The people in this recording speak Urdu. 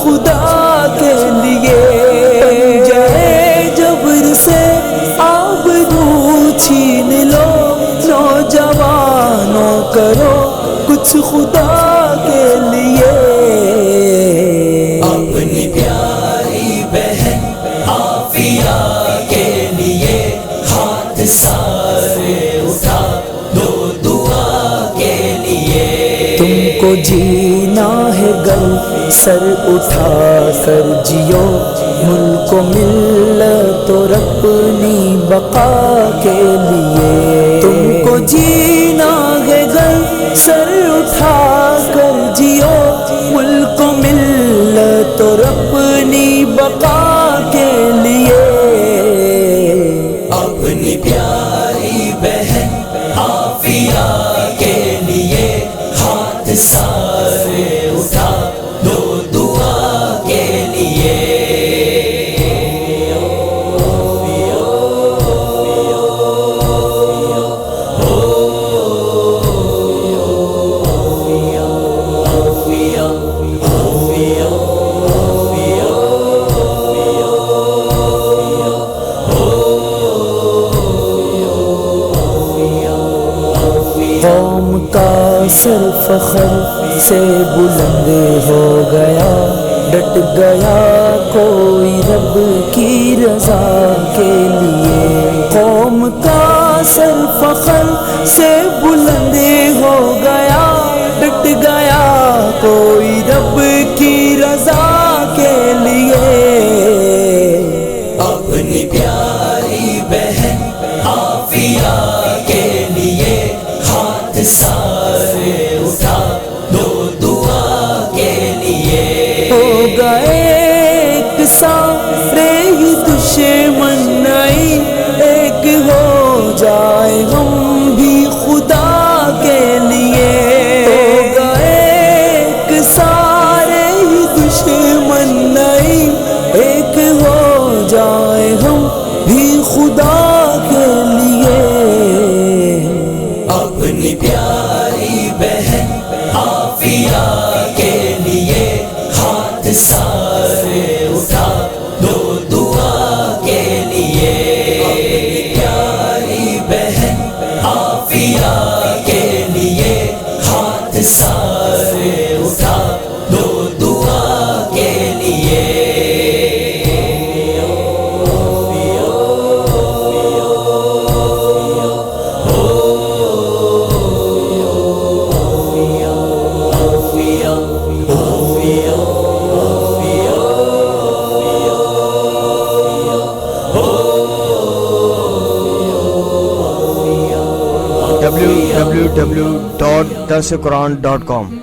خدا کے لیے، بن جائے جبر سے آبرو چھین لو، نوجوانوں کرو کچھ خدا کے لیے۔ اپنی پیاری بہن عافیہ کے لیے ہاتھ سارے اٹھا دو دعا کے لیے۔ تم کو جینا ہے گر سر اٹھا کر جیو، ملک و ملت اور اپنی بقا کے لیے۔ تم کو جینا ہے گر سر اٹھا کر جیو، ملک و ملت اور اپنی بقا کے لیے۔ اپنی پیاری بہن عافیہ کے لیے ہاتھ سارے اٹھا دو دعا کے لیے۔ قوم کا سر فخر سے بلند ہو گیا، ڈٹ گیا کوئی رب کی رضا کے لیے۔ قوم کا سر فخر سے بلند ہو گیا، ڈٹ گیا کوئی رب کی رضا کے لیے۔ اپنی پیاری بہن عافیہ کے لیے ہاتھ سارے اٹھا دو دعا کے لیے۔ ہو گئے ایک سارے ہی دشمن، نہیں ایک ہو جائے ہم بھی خدا کے لیے۔ ہو گئے ایک سارے ہی دشمن، نہیں ایک ہو جائے ہم بھی خدا کے لیے۔ اپنی پیاری بہن عافیہ کے لیے ہاتھ سارے اٹھا دو دعا کے لیے۔ اپنی پیاری بہن عافیہ کے لیے ہاتھ سارے اٹھا دو دعا کے لیے۔ www.dasquran.com